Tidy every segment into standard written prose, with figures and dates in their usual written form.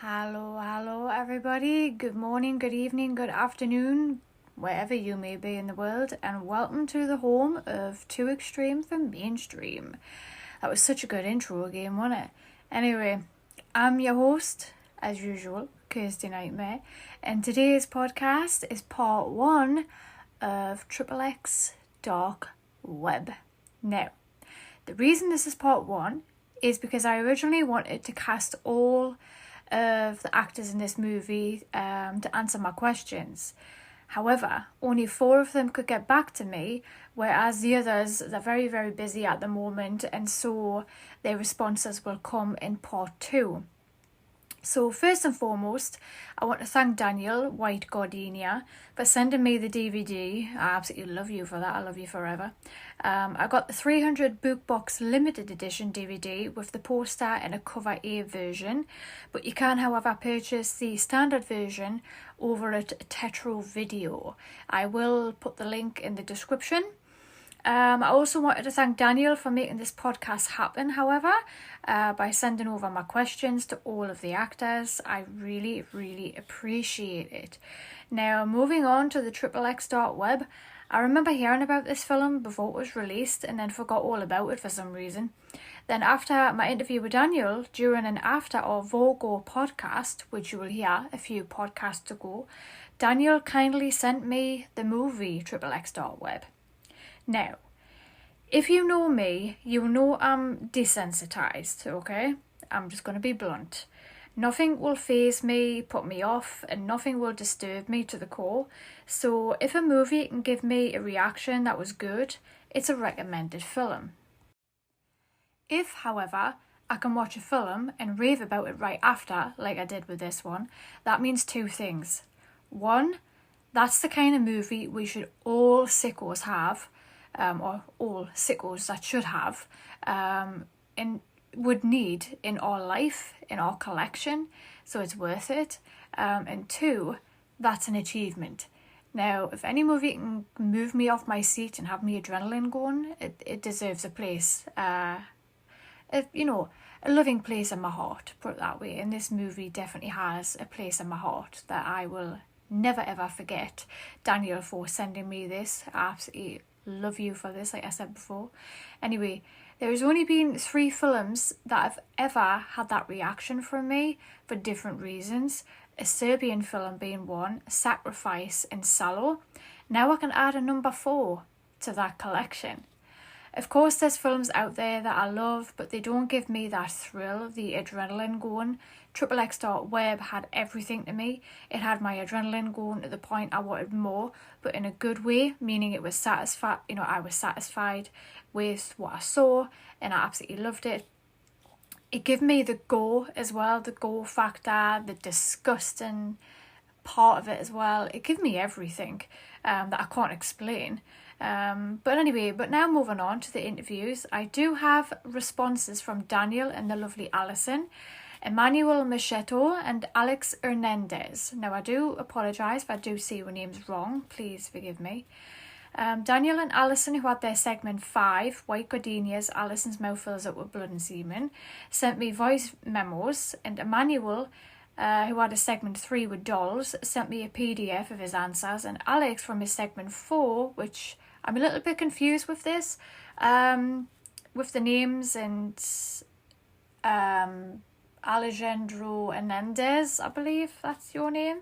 Hello, everybody. Good morning, good evening, good afternoon, wherever you may be in the world, and welcome to the home of Too Extreme for Mainstream. That was such a good intro again, wasn't it? Anyway, I'm your host, as usual, Kirsty Nightmare, and today's podcast is part 1 of XXX Dark Web. Now, the reason this is part 1 is because I originally wanted to cast all of the actors in this movie to answer my questions. However, only 4 of them could get back to me, whereas the others, they're very, very busy at the moment, and so their responses will come in part 2. So first and foremost, I want to thank Daniel White Gardenia for sending me the DVD. I absolutely love you for that. I love you forever. I got the 300 Bookbox limited edition DVD with the poster and a cover A version, but you can, however, purchase the standard version over at Tetro Video. I will put the link in the description. I also wanted to thank Daniel for making this podcast happen, however, by sending over my questions to all of the actors. I really, really appreciate it. Now, moving on to the XXX Dark Web, I remember hearing about this film before it was released and then forgot all about it for some reason. Then after my interview with Daniel, during and after our Vogo podcast, which you will hear a few podcasts ago, Daniel kindly sent me the movie XXX Dark Web. Now, if you know me, you know I'm desensitized, okay? I'm just going to be blunt. Nothing will faze me, put me off, and nothing will disturb me to the core. So if a movie can give me a reaction that was good, it's a recommended film. If, however, I can watch a film and rave about it right after, like I did with this one, that means 2 things. 1, that's the kind of movie we should all sickos have, or all sickos that should have, and would need in our life, in our collection, so it's worth it. And 2, that's an achievement. Now, if any movie can move me off my seat and have me adrenaline going, it deserves a place, a loving place in my heart, put it that way. And this movie definitely has a place in my heart that I will never ever forget. Daniel, for sending me this, I absolutely love you for this, like I said before. Anyway, there has only been 3 films that have ever had that reaction from me for different reasons. A Serbian film being one, Sacrifice and Salo. Now I can add a number 4 to that collection. Of course, there's films out there that I love, but they don't give me that thrill, the adrenaline going. XXX Dark Web had everything to me. It had my adrenaline going to the point I wanted more, but in a good way, meaning it was satisfied. I was satisfied with what I saw, and I absolutely loved it. It gave me the gore as well, the gore factor, the disgusting part of it as well. It gave me everything that I can't explain. But now moving on to the interviews, I do have responses from Daniel and the lovely Allison, Emanuel Marchetto and Alex Hernandez. Now, I do apologise if I do say your names wrong, please forgive me. Daniel and Allison, who had their segment 5, White Gardenias, Allison's mouth fills up with blood and semen, sent me voice memos, and Emanuel, who had a segment 3 with dolls, sent me a PDF of his answers, and Alex from his segment 4, which I'm a little bit confused with this, with the names, and Alejandro Hernandez, I believe that's your name.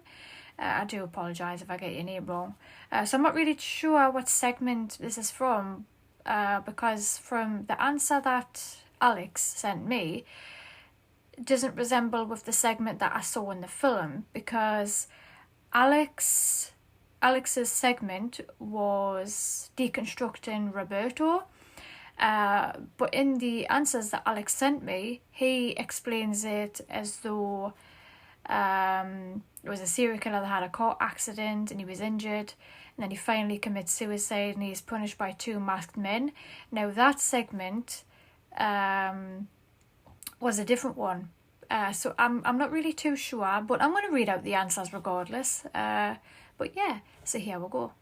I do apologise if I get your name wrong. So I'm not really sure what segment this is from, because from the answer that Alex sent me, it doesn't resemble with the segment that I saw in the film, because Alex's segment was deconstructing Roberto, but in the answers that Alex sent me, he explains it as though it was a serial killer that had a car accident and he was injured, and then he finally commits suicide and he's punished by 2 masked men. Now that segment was a different one, so I'm not really too sure, but I'm going to read out the answers regardless. But yeah, so here we go.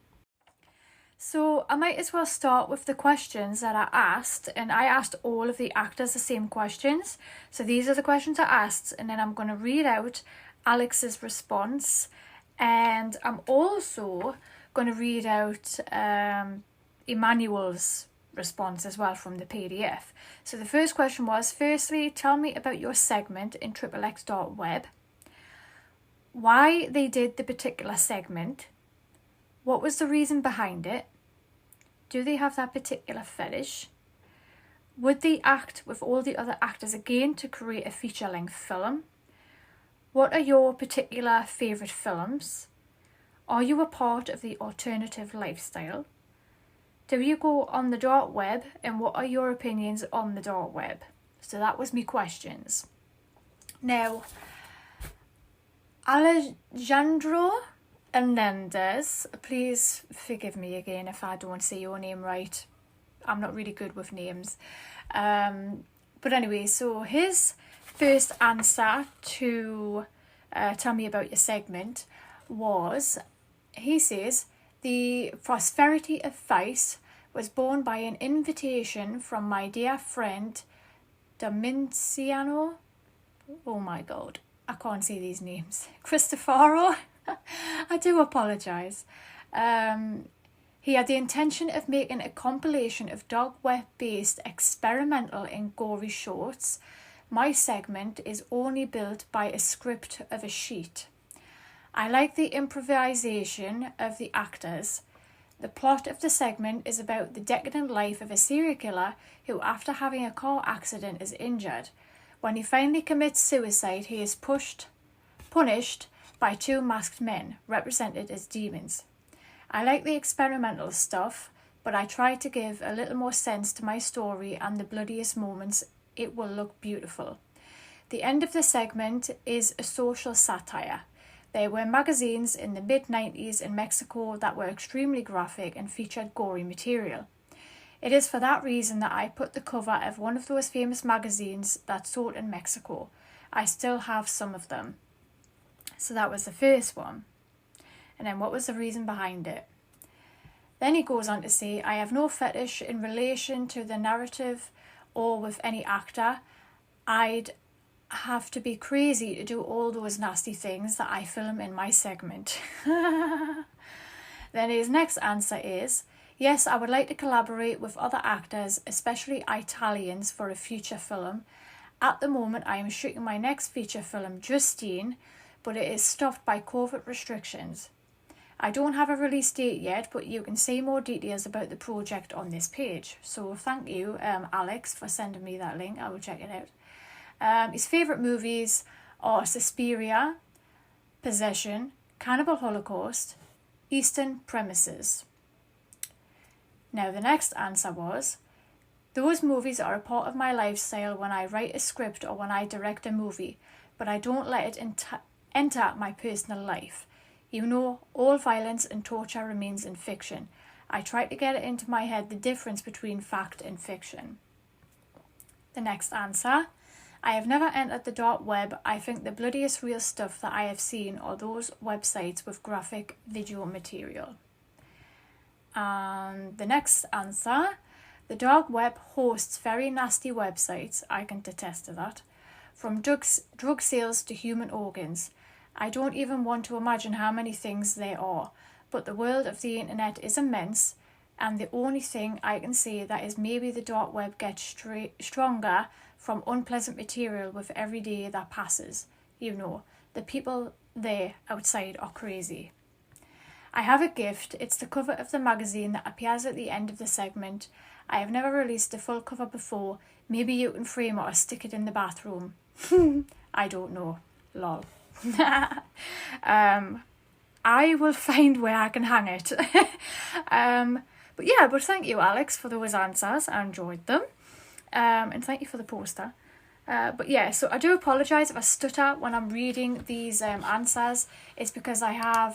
So I might as well start with the questions that I asked, and I asked all of the actors the same questions. So these are the questions I asked, and then I'm going to read out Alex's response, and I'm also going to read out Emanuel's response as well from the PDF. So the first question was, firstly, tell me about your segment in XXX Dark Web, why they did the particular segment, what was the reason behind it, do they have that particular fetish, would they act with all the other actors again to create a feature-length film, what are your particular favourite films, are you a part of the alternative lifestyle, do you go on the dark web, and what are your opinions on the dark web? So that was me questions. Now, Alejandro Hernandez, please forgive me again if I don't say your name right. I'm not really good with names. But anyway, so his first answer to tell me about your segment was, he says, the prosperity advice was born by an invitation from my dear friend Domiciano. Oh my God, I can't say these names. Cristofaro. I do apologise. He had the intention of making a compilation of dark web-based experimental and gory shorts. My segment is only built by a script of a sheet. I like the improvisation of the actors. The plot of the segment is about the decadent life of a serial killer who, after having a car accident, is injured. When he finally commits suicide, he is punished by two masked men, represented as demons. I like the experimental stuff, but I try to give a little more sense to my story, and the bloodiest moments, it will look beautiful. The end of the segment is a social satire. There were magazines in the mid-90s in Mexico that were extremely graphic and featured gory material. It is for that reason that I put the cover of one of those famous magazines that sold in Mexico. I still have some of them. So that was the first one. And then what was the reason behind it? Then he goes on to say, I have no fetish in relation to the narrative or with any actor. I'd have to be crazy to do all those nasty things that I film in my segment. Then his next answer is, yes, I would like to collaborate with other actors, especially Italians, for a future film. At the moment, I am shooting my next feature film, Justine, but it is stopped by COVID restrictions. I don't have a release date yet, but you can see more details about the project on this page. So thank you, Alex, for sending me that link. I will check it out. His favourite movies are Suspiria, Possession, Cannibal Holocaust, Eastern Premises. Now the next answer was, those movies are a part of my lifestyle when I write a script or when I direct a movie, but I don't let it enter my personal life. You know, all violence and torture remains in fiction. I try to get it into my head the difference between fact and fiction. The next answer, I have never entered the dark web. I think the bloodiest real stuff that I have seen are those websites with graphic video material. And the next answer, the dark web hosts very nasty websites, I can attest to that, from drug sales to human organs. I don't even want to imagine how many things there are, but the world of the internet is immense, and the only thing I can say that is maybe the dark web gets stronger from unpleasant material with every day that passes. You know, the people there outside are crazy. I have a gift. It's the cover of the magazine that appears at the end of the segment. I have never released a full cover before. Maybe you can frame it or stick it in the bathroom. I don't know. Lol. I will find where I can hang it. But thank you, Alex, for those answers. I enjoyed them. And thank you for the poster. So I do apologise if I stutter when I'm reading these answers. It's because I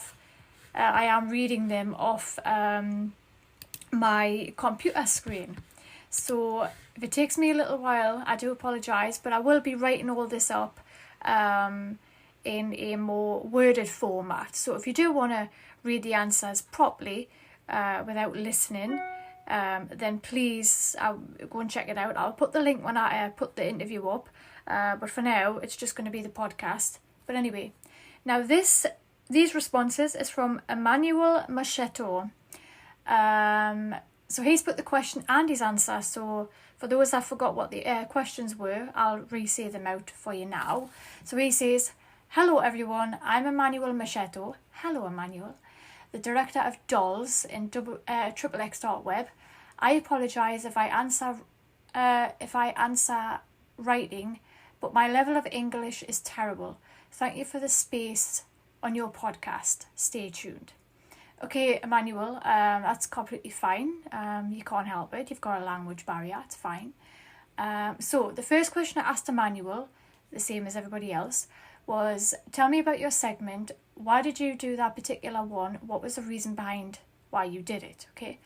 am reading them off my computer screen. So if it takes me a little while, I do apologise, but I will be writing all this up in a more worded format. So if you do want to read the answers properly, without listening, then please go and check it out. I'll put the link when I put the interview up, but for now it's just going to be the podcast. But anyway, now these responses is from Emanuel Marchetto. So he's put the question and his answer. So for those that forgot what the questions were, I'll re-say them out for you now. So he says, "Hello everyone, I'm Emanuel Marchetto." Hello Emanuel. "The director of Dolls in XXX Dark Web. I apologise if I answer writing, but my level of English is terrible. Thank you for the space on your podcast. Stay tuned." Okay, Emmanuel, that's completely fine. You can't help it. You've got a language barrier. It's fine. So the first question I asked Emmanuel, the same as everybody else, was, tell me about your segment. Why did you do that particular one? What was the reason behind why you did it? Okay.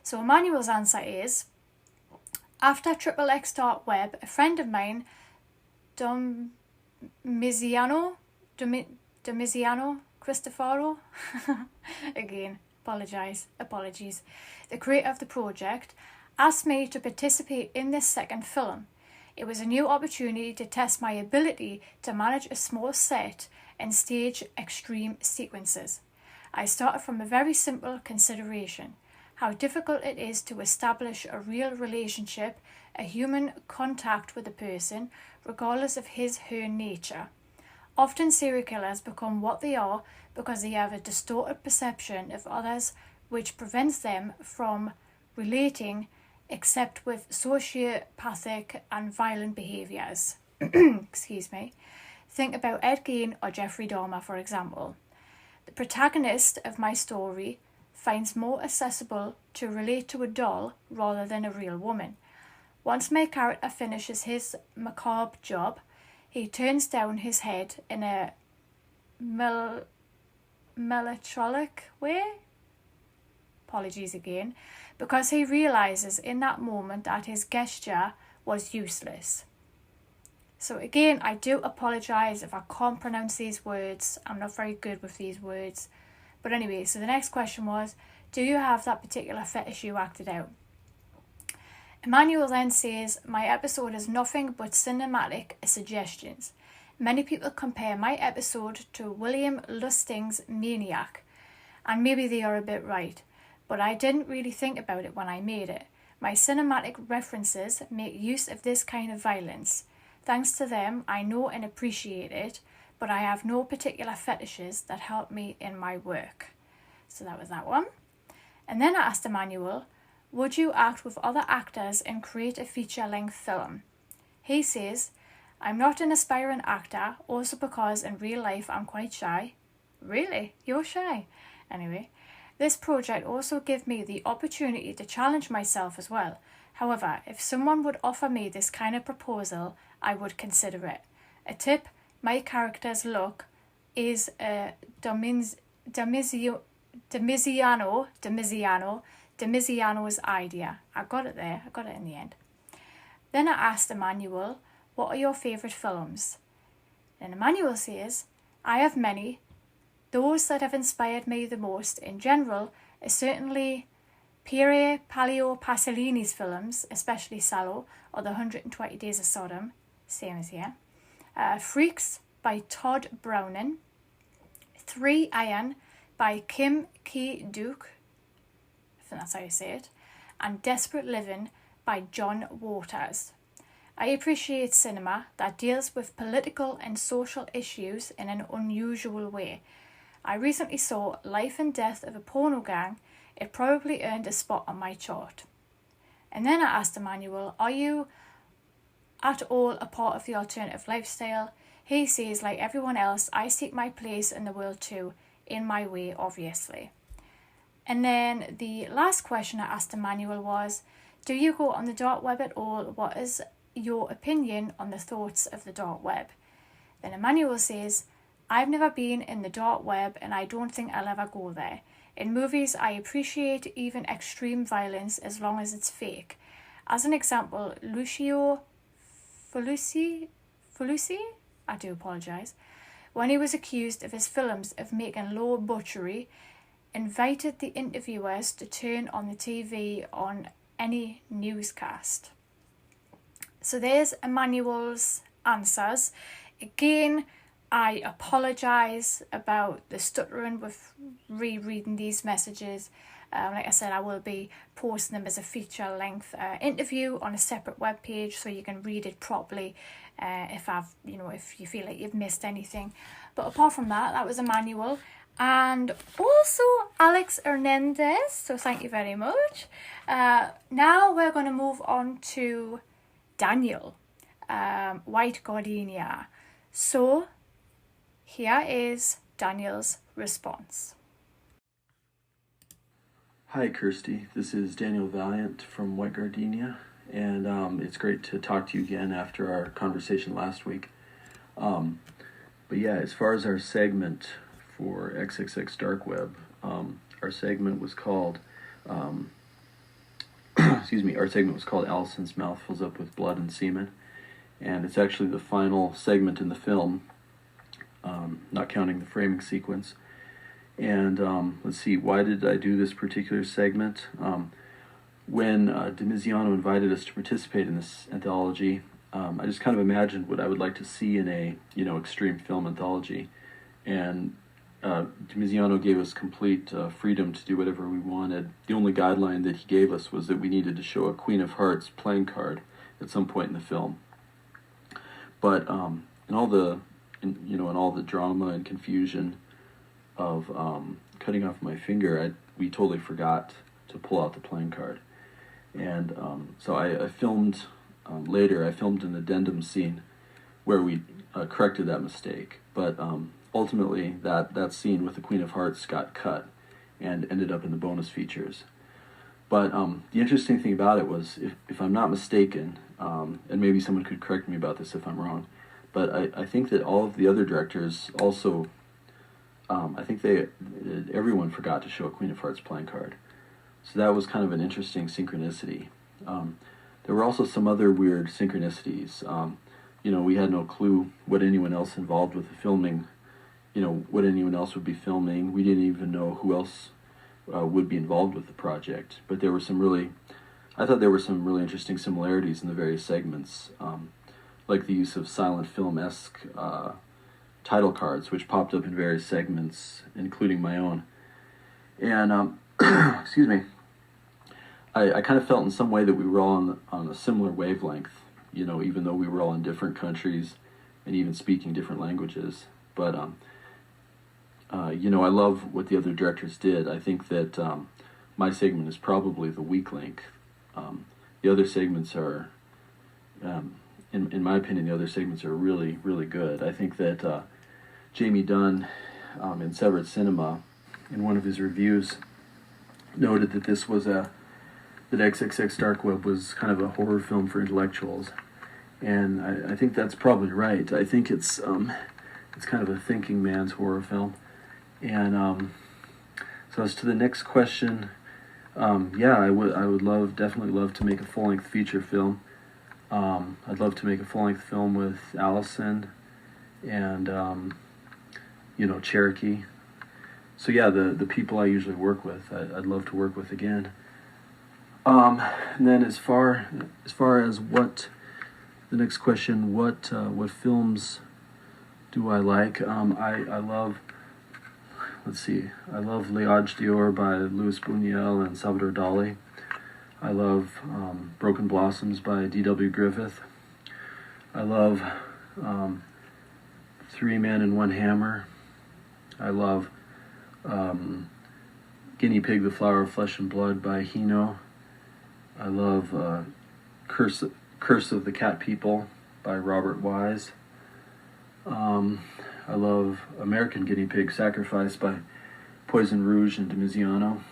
So Emmanuel's answer is, after XXX Dark Web, a friend of mine, Domiziano Cristoforo, again, apologies, the creator of the project, asked me to participate in this second film. It was a new opportunity to test my ability to manage a small set and stage extreme sequences. I started from a very simple consideration: how difficult it is to establish a real relationship, a human contact with a person, regardless of his/her nature. Often serial killers become what they are because they have a distorted perception of others, which prevents them from relating except with sociopathic and violent behaviours. Excuse me. Think about Ed Gein or Jeffrey Dahmer, for example. The protagonist of my story finds more accessible to relate to a doll rather than a real woman. Once my character finishes his macabre job, he turns down his head in a melancholic way. Apologies again. Because he realises in that moment that his gesture was useless. So again, I do apologise if I can't pronounce these words. I'm not very good with these words. But anyway, so the next question was, do you have that particular fetish you acted out? Emmanuel then says, my episode is nothing but cinematic suggestions. Many people compare my episode to William Lustig's Maniac, and maybe they are a bit right, but I didn't really think about it when I made it. My cinematic references make use of this kind of violence. Thanks to them, I know and appreciate it, but I have no particular fetishes that help me in my work. So that was that one. And then I asked Emmanuel, would you act with other actors and create a feature-length film? He says, I'm not an aspiring actor, also because in real life I'm quite shy. Really? You're shy? Anyway, this project also gave me the opportunity to challenge myself as well. However, if someone would offer me this kind of proposal, I would consider it. A tip, my character's look is a Domiziano's idea. I got it there. I got it in the end. Then I asked Emmanuel, what are your favourite films? And Emmanuel says, I have many. Those that have inspired me the most in general are certainly Pier Paolo Pasolini's films, especially Salò or The 120 Days of Sodom, same as here. Freaks by Todd Browning. 3 Iron by Kim Ki-duk, I think that's how you say it, and Desperate Living by John Waters. I appreciate cinema that deals with political and social issues in an unusual way. I recently saw Life and Death of a Porno Gang. It probably earned a spot on my chart. And then I asked Emmanuel, are you at all a part of the alternative lifestyle? He says, like everyone else, I seek my place in the world too, in my way, obviously. And then the last question I asked Emmanuel was, do you go on the dark web at all? What is your opinion on the thoughts of the dark web? Then Emmanuel says, I've never been in the dark web and I don't think I'll ever go there. In movies, I appreciate even extreme violence as long as it's fake. As an example, Lucio Fulci, I do apologise, when he was accused of his films of making low butchery, invited the interviewers to turn on the TV on any newscast. So there's Emanuel's answers. Again, I apologise about the stuttering with rereading these messages. Like I said, I will be posting them as a feature-length interview on a separate web page, so you can read it properly if you feel like you've missed anything. But apart from that, that was Emanuel. And also Alex Hernandez, so thank you very much. Now we're going to move on to Daniel, White Gardenia. So here is Daniel's response. Hi Kirsty, this is Daniel Valient from White Gardenia, and it's great to talk to you again after our conversation last week. But yeah, as far as our segment for XXX Dark Web, our segment was called, our segment was called Allison's Mouth Fills Up with Blood and Semen, and it's actually the final segment in the film, not counting the framing sequence. And let's see, why did I do this particular segment? When Dimiziano invited us to participate in this anthology, I just kind of imagined what I would like to see in a extreme film anthology, and Dimiziano gave us complete freedom to do whatever we wanted. The only guideline that he gave us was that we needed to show a Queen of Hearts playing card at some point in the film. But in all the drama and confusion of cutting off my finger, we totally forgot to pull out the playing card, and so I filmed later. I filmed an addendum scene where we corrected that mistake, but ultimately that scene with the Queen of Hearts got cut and ended up in the bonus features. But the interesting thing about it was, if I'm not mistaken, and maybe someone could correct me about this if I'm wrong, but I think that all of the other directors also, I think everyone forgot to show a Queen of Hearts playing card. So that was kind of an interesting synchronicity. There were also some other weird synchronicities. We had no clue what anyone else involved with the filming, what anyone else would be filming. We didn't even know who else would be involved with the project. But I thought there were some really interesting similarities in the various segments, like the use of silent film-esque title cards, which popped up in various segments, including my own. And, excuse me, I kind of felt in some way that we were all on a similar wavelength, even though we were all in different countries and even speaking different languages. But, I love what the other directors did. I think that my segment is probably the weak link. The other segments are, in my opinion, the other segments are really, really good. I think that Jamie Dunn in Severed Cinema, in one of his reviews, noted that that XXX Dark Web was kind of a horror film for intellectuals, and I think that's probably right. I think it's kind of a thinking man's horror film. And so as to the next question, I would definitely love to make a full-length feature film. I'd love to make a full-length film with Allison and Cherokee. So yeah, the people I usually work with, I'd love to work with again. And then as far as what the next question, what films do I like? I love. Let's see. I love L'Age d'Or by Louis Buñuel and Salvador Dali. I love Broken Blossoms by D.W. Griffith. I love Three Men and One Hammer. I love Guinea Pig, the Flower of Flesh and Blood by Hino. I love Curse of the Cat People by Robert Wise. I love American Guinea Pig, Sacrifice by Poison Rouge and Dimiziano.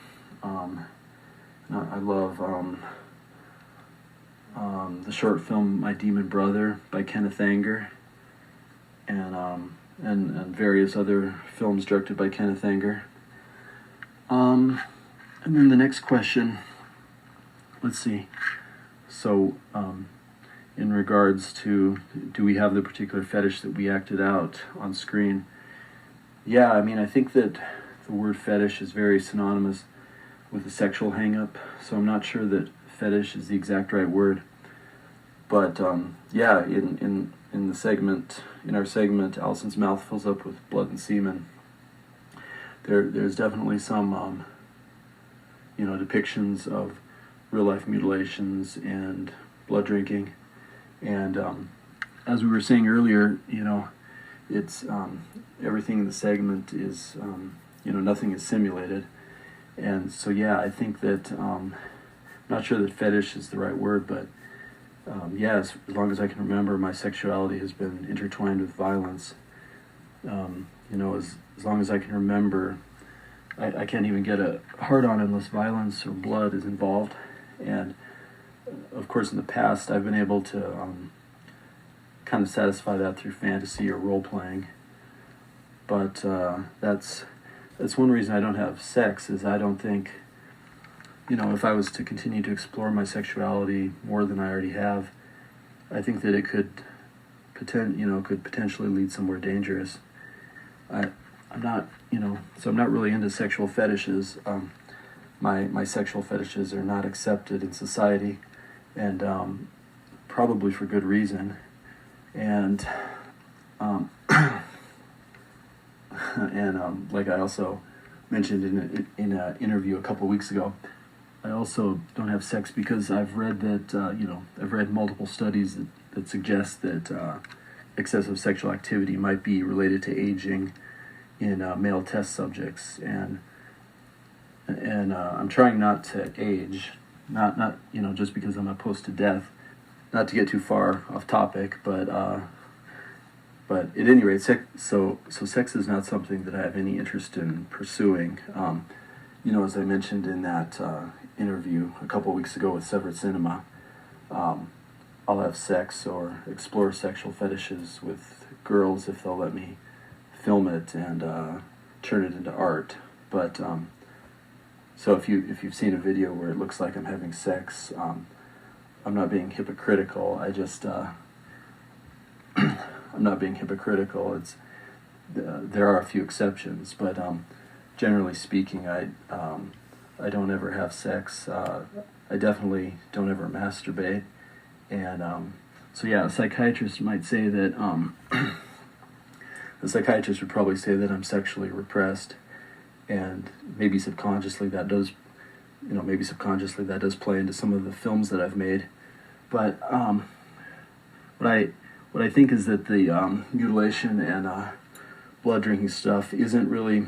I love the short film My Demon Brother by Kenneth Anger, and various other films directed by Kenneth Anger. And then the next question, let's see. So, in regards to, do we have the particular fetish that we acted out on screen? Yeah, I mean, I think that the word fetish is very synonymous with a sexual hang-up, so I'm not sure that fetish is the exact right word. But yeah, in the segment, in our segment, Allison's mouth fills up with blood and semen. There's definitely some depictions of real life mutilations and blood drinking, and as we were saying earlier, it's everything in the segment is nothing is simulated, and so yeah, I think that not sure that fetish is the right word, but yeah, as long as I can remember, my sexuality has been intertwined with violence. As long as I can remember, I can't even get a hard-on unless violence or blood is involved. And of course, in the past, I've been able to kind of satisfy that through fantasy or role-playing. But that's one reason I don't have sex, is I don't think, if I was to continue to explore my sexuality more than I already have, I think that it could potentially lead somewhere dangerous. I'm not, so I'm not really into sexual fetishes. My sexual fetishes are not accepted in society, and probably for good reason. And like I also mentioned in an interview a couple weeks ago, I also don't have sex because I've read that I've read multiple studies that suggest that excessive sexual activity might be related to aging in male test subjects, and I'm trying not to age, not just because I'm opposed to death. Not to get too far off topic, but at any rate, so sex is not something that I have any interest in pursuing. As I mentioned in that interview a couple weeks ago with Severed Cinema, I'll have sex or explore sexual fetishes with girls if they'll let me film it and turn it into art. But so if you've seen a video where it looks like I'm having sex, I'm not being hypocritical. I'm not being hypocritical. It's there are a few exceptions, but generally speaking, I don't ever have sex. I definitely don't ever masturbate, and so yeah, a psychiatrist might say that the psychiatrist would probably say that I'm sexually repressed, and maybe subconsciously that does play into some of the films that I've made. But what I think is that the mutilation and blood drinking stuff isn't really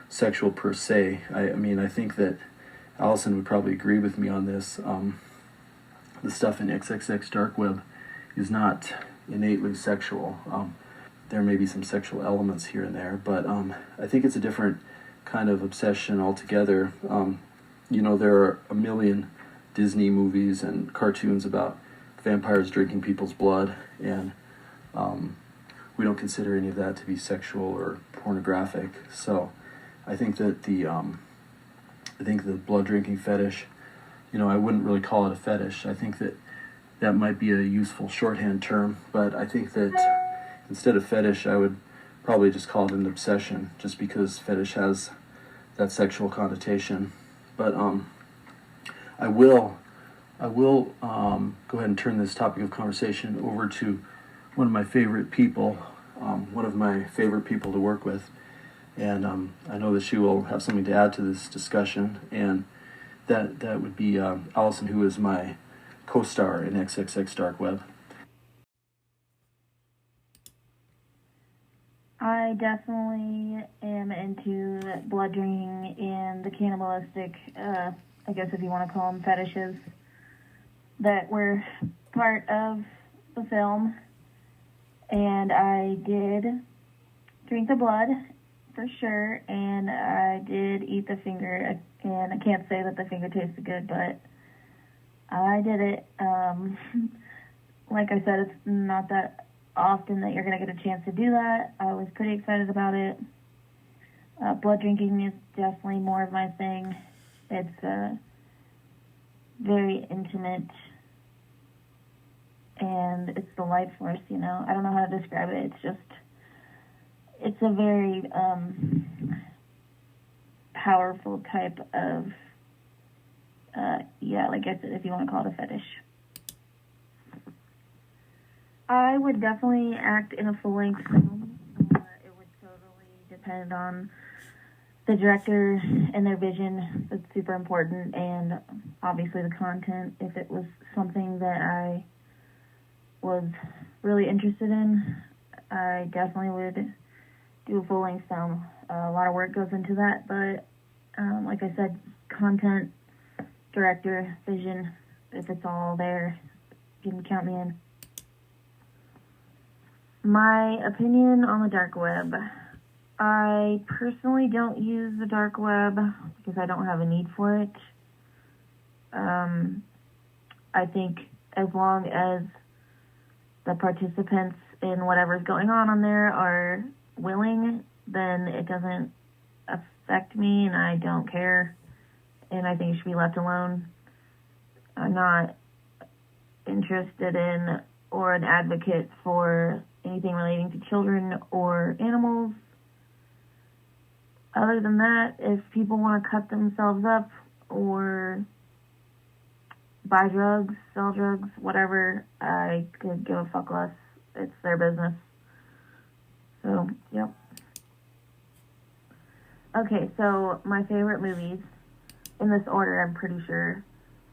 sexual per se. I think that Allison would probably agree with me on this. The stuff in XXX Dark Web is not innately sexual. There may be some sexual elements here and there, but I think it's a different kind of obsession altogether. There are a million Disney movies and cartoons about vampires drinking people's blood, and we don't consider any of that to be sexual or pornographic. So I think that the blood drinking fetish, I wouldn't really call it a fetish. I think that might be a useful shorthand term, but I think that instead of fetish, I would probably just call it an obsession, just because fetish has that sexual connotation. But I will go ahead and turn this topic of conversation over to one of my favorite people to work with, and I know that she will have something to add to this discussion, and that would be Allison, who is my co-star in XXX Dark Web. I definitely am into blood drinking and the cannibalistic, I guess if you want to call them fetishes, that were part of the film. And I did drink the blood, for sure, and I did eat the finger, and I can't say that the finger tasted good, but I did it. Like I said, it's not that often that you're going to get a chance to do that. I was pretty excited about it. Blood drinking is definitely more of my thing. It's very intimate, and it's the life force, I don't know how to describe it. It's a very powerful type of, like I said, if you want to call it a fetish. I would definitely act in a full-length film. It would totally depend on the director and their vision. That's super important, and obviously the content. If it was something that I was really interested in, I definitely would do a full-length film. A lot of work goes into that, but like I said, content, director, vision, if it's all there, you can count me in. My opinion on the dark web. I personally don't use the dark web because I don't have a need for it. I think as long as the participants in whatever's going on there are willing, then it doesn't affect me and I don't care. And I think it should be left alone. I'm not interested in or an advocate for anything relating to children or animals. Other than that, if people want to cut themselves up or buy drugs, sell drugs, whatever, I could give a fuck less. It's their business. So, yep. Okay, so my favorite movies, in this order I'm pretty sure,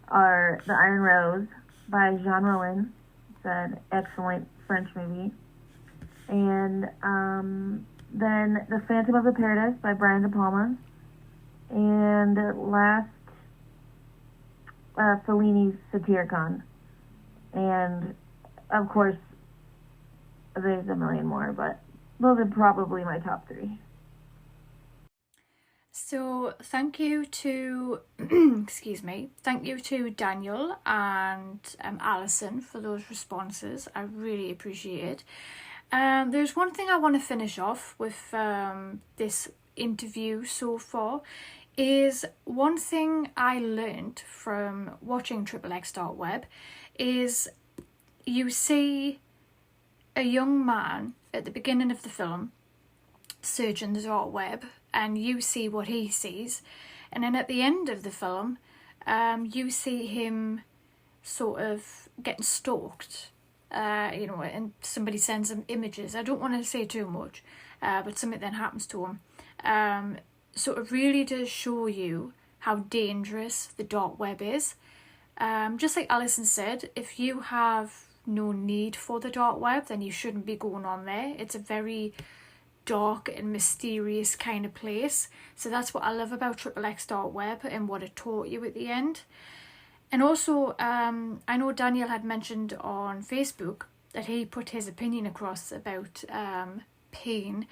are The Iron Rose by Jean Rollin. It's an excellent French movie. And then The Phantom of the Paradise by Brian De Palma. And last, Fellini's Satyricon. And, of course, there's a million more, but those are probably my top three. So thank you to, thank you to Daniel and Allison for those responses. I really appreciate it. There's one thing I want to finish off with this interview so far, is one thing I learned from watching XXX Dark Web is you see a young man at the beginning of the film searching the dark web, and you see what he sees, and then at the end of the film you see him sort of getting stalked, and somebody sends him images. I don't want to say too much, but something then happens to him. So it really does show you how dangerous the dark web is. Just like Alison said, if you have no need for the dark web, then you shouldn't be going on there. It's a very dark and mysterious kind of place. So that's what I love about XXX Dark Web and what it taught you at the end. And also, I know Daniel had mentioned on Facebook that he put his opinion across about pain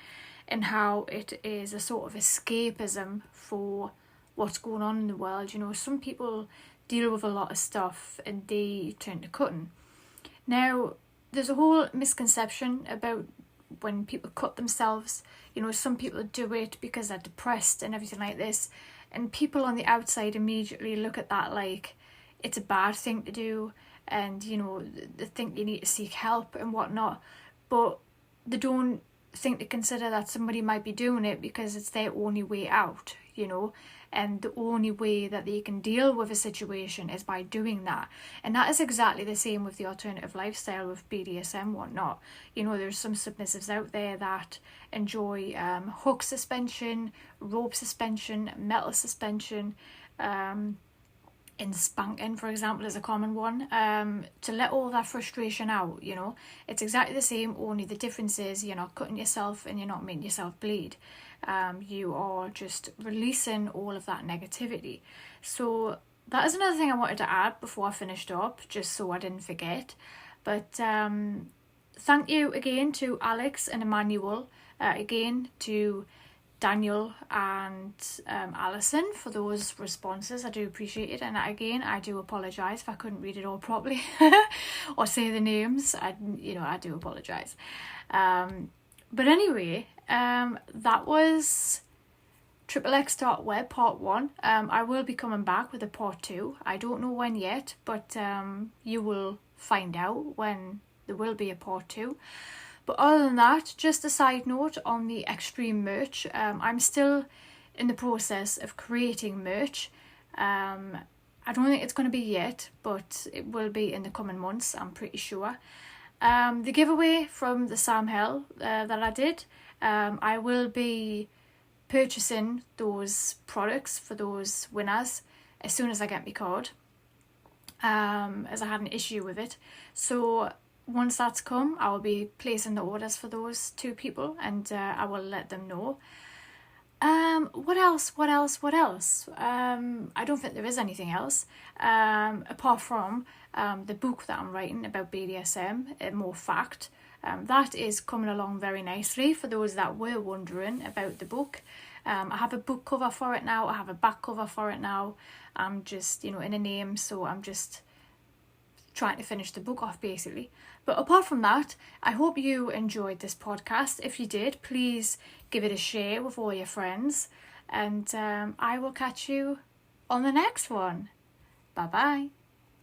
and how it is a sort of escapism for what's going on in the world. Some people deal with a lot of stuff and they turn to cutting. Now, there's a whole misconception about when people cut themselves. Some people do it because they're depressed and everything like this, and people on the outside immediately look at that like it's a bad thing to do, and they think you need to seek help and whatnot, but they don't think to consider that somebody might be doing it because it's their only way out, and the only way that they can deal with a situation is by doing that. And that is exactly the same with the alternative lifestyle with BDSM whatnot. There's some submissives out there that enjoy hook suspension, rope suspension, metal suspension, in spanking, for example, is a common one, to let all that frustration out. It's exactly the same, only the difference is you're not cutting yourself and you're not making yourself bleed. You are just releasing all of that negativity. So that is another thing I wanted to add before I finished up, just so I didn't forget. But thank you again to Alex and Emanuel, again to Daniel and Allison for those responses. I do appreciate it, and again I do apologise if I couldn't read it all properly or say the names. I do apologise. But anyway, that was XXX Dark Web Part 1. I will be coming back with a Part 2. I don't know when yet, but you will find out when there will be a Part 2. But other than that, just a side note on the Extreme merch, I'm still in the process of creating merch. I don't think it's going to be yet, but it will be in the coming months, I'm pretty sure. The giveaway from the Sam Hill that I did, I will be purchasing those products for those winners as soon as I get my card, as I had an issue with it. So once that's come, I will be placing the orders for those 2 people, and I will let them know. What else? I don't think there is anything else, apart from the book that I'm writing about BDSM, More Fact. That is coming along very nicely for those that were wondering about the book. I have a book cover for it now. I have a back cover for it now. I'm just, in a name, so I'm just trying to finish the book off, basically. But apart from that, I hope you enjoyed this podcast. If you did, please give it a share with all your friends, and I will catch you on the next one. Bye bye.